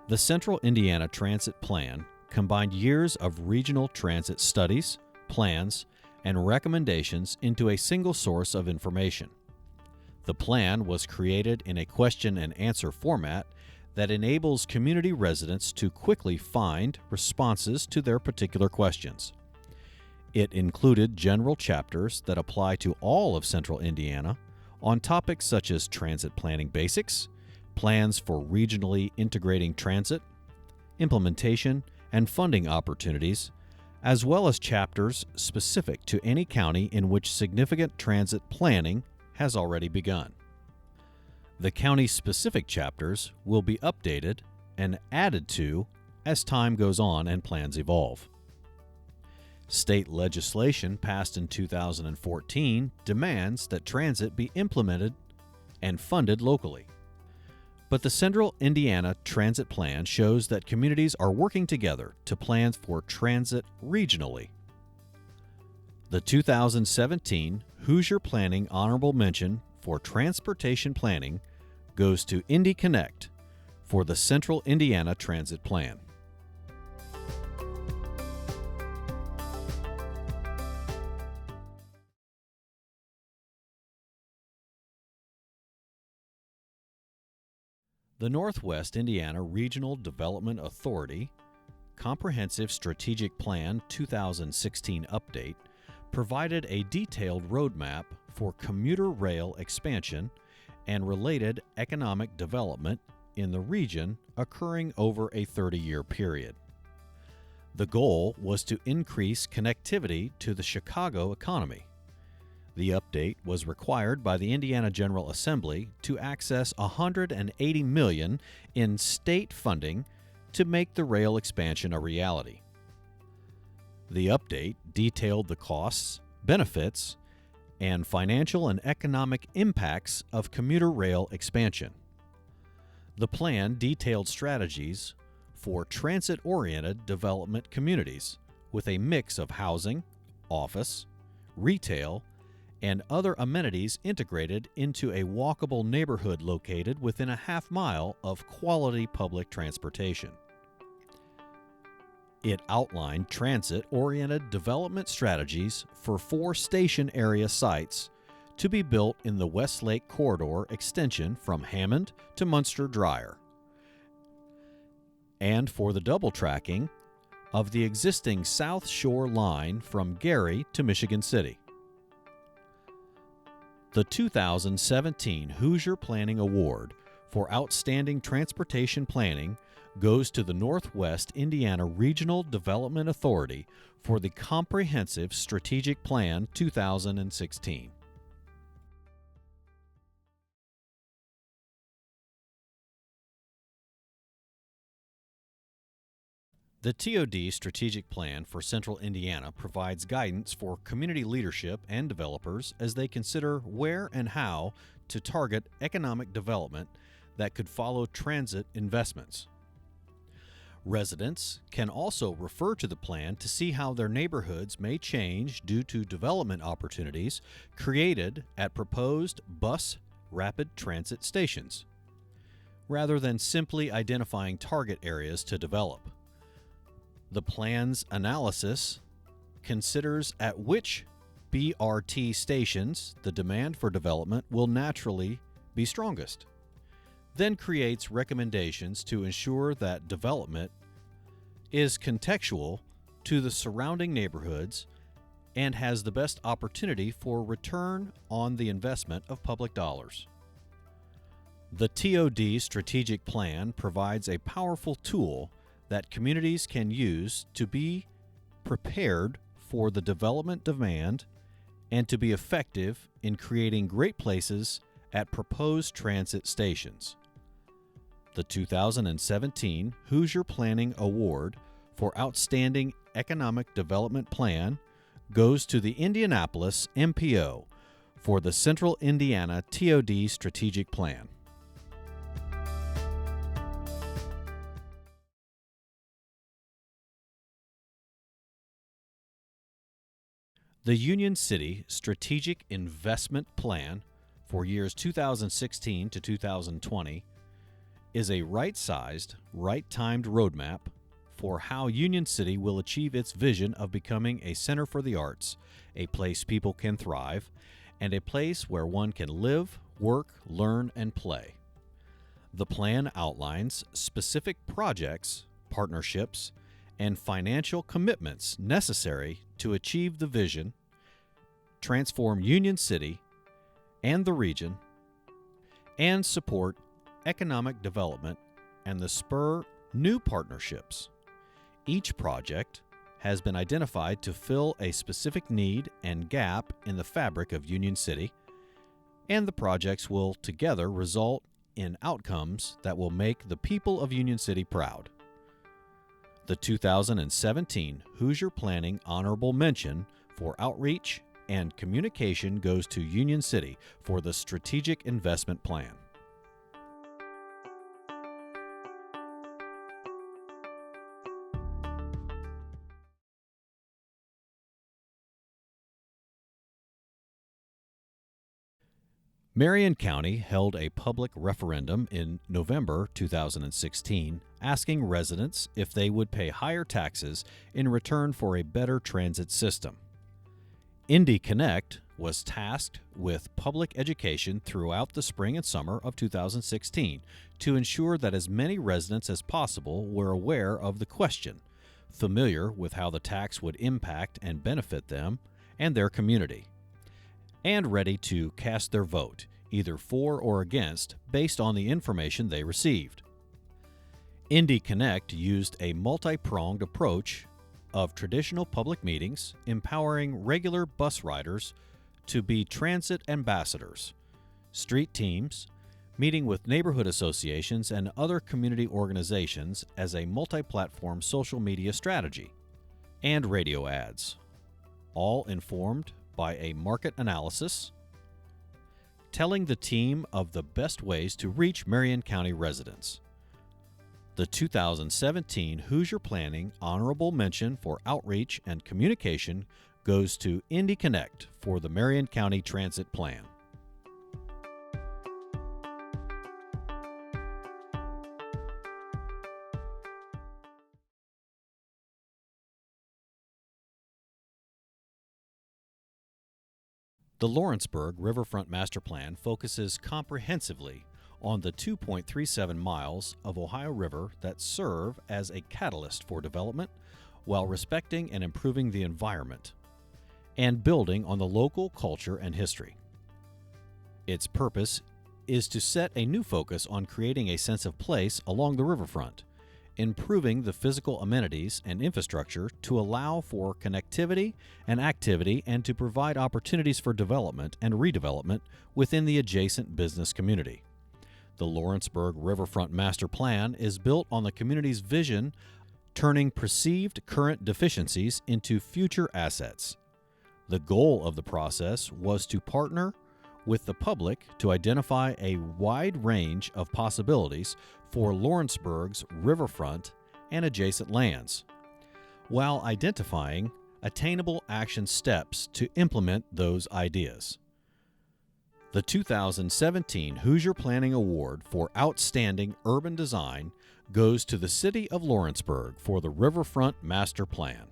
The Central Indiana Transit Plan combined years of regional transit studies, plans, and recommendations into a single source of information. The plan was created in a question and answer format that enables community residents to quickly find responses to their particular questions. It included general chapters that apply to all of Central Indiana on topics such as transit planning basics, plans for regionally integrating transit, implementation and funding opportunities, as well as chapters specific to any county in which significant transit planning has already begun. The county-specific chapters will be updated and added to as time goes on and plans evolve. State legislation passed in 2014 demands that transit be implemented and funded locally. But the Central Indiana Transit Plan shows that communities are working together to plan for transit regionally. The 2017 Hoosier Planning Honorable Mention for Transportation Planning goes to Indy Connect for the Central Indiana Transit Plan. The Northwest Indiana Regional Development Authority Comprehensive Strategic Plan 2016 update provided a detailed roadmap for commuter rail expansion and related economic development in the region occurring over a 30-year period. The goal was to increase connectivity to the Chicago economy. The update was required by the Indiana General Assembly to access $180 million in state funding to make the rail expansion a reality. The update detailed the costs, benefits, and financial and economic impacts of commuter rail expansion. The plan detailed strategies for transit-oriented development communities with a mix of housing, office, retail, and other amenities integrated into a walkable neighborhood located within a half mile of quality public transportation. It outlined transit-oriented development strategies for 4 station area sites to be built in the Westlake Corridor extension from Hammond to Munster-Dreier, and for the double tracking of the existing South Shore line from Gary to Michigan City. The 2017 Hoosier Planning Award for Outstanding Transportation Planning goes to the Northwest Indiana Regional Development Authority for the Comprehensive Strategic Plan 2016. The TOD Strategic Plan for Central Indiana provides guidance for community leadership and developers as they consider where and how to target economic development that could follow transit investments. Residents can also refer to the plan to see how their neighborhoods may change due to development opportunities created at proposed bus rapid transit stations, rather than simply identifying target areas to develop. The plan's analysis considers at which BRT stations the demand for development will naturally be strongest, then creates recommendations to ensure that development is contextual to the surrounding neighborhoods and has the best opportunity for return on the investment of public dollars. The TOD Strategic Plan provides a powerful tool that communities can use to be prepared for the development demand and to be effective in creating great places at proposed transit stations. The 2017 Hoosier Planning Award for Outstanding Economic Development Plan goes to the Indianapolis MPO for the Central Indiana TOD Strategic Plan. The Union City Strategic Investment Plan for years 2016 to 2020 is a right-sized, right-timed roadmap for how Union City will achieve its vision of becoming a center for the arts, a place people can thrive, and a place where one can live, work, learn, and play. The plan outlines specific projects, partnerships, and financial commitments necessary to achieve the vision, transform Union City and the region, and support economic development and the spur new partnerships. Each project has been identified to fill a specific need and gap in the fabric of Union City, and the projects will together result in outcomes that will make the people of Union City proud. The 2017 Hoosier Planning Honorable Mention for Outreach and Communication goes to Union City for the Strategic Investment Plan. Marion County held a public referendum in November 2016 asking residents if they would pay higher taxes in return for a better transit system. Indy Connect was tasked with public education throughout the spring and summer of 2016 to ensure that as many residents as possible were aware of the question, familiar with how the tax would impact and benefit them and their community, and ready to cast their vote, either for or against, based on the information they received. Indy Connect used a multi-pronged approach of traditional public meetings, empowering regular bus riders to be transit ambassadors, street teams, meeting with neighborhood associations and other community organizations as a multi-platform social media strategy, and radio ads, all informed by a market analysis, telling the team of the best ways to reach Marion County residents. The 2017 Hoosier Planning Honorable Mention for Outreach and Communication goes to Indy Connect for the Marion County Transit Plan. The Lawrenceburg Riverfront Master Plan focuses comprehensively on the 2.37 miles of Ohio River that serve as a catalyst for development while respecting and improving the environment and building on the local culture and history. Its purpose is to set a new focus on creating a sense of place along the riverfront, improving the physical amenities and infrastructure to allow for connectivity and activity and to provide opportunities for development and redevelopment within the adjacent business community. The Lawrenceburg Riverfront Master Plan is built on the community's vision, turning perceived current deficiencies into future assets. The goal of the process was to partner with the public to identify a wide range of possibilities for Lawrenceburg's riverfront and adjacent lands, while identifying attainable action steps to implement those ideas. The 2017 Hoosier Planning Award for Outstanding Urban Design goes to the City of Lawrenceburg for the Riverfront Master Plan.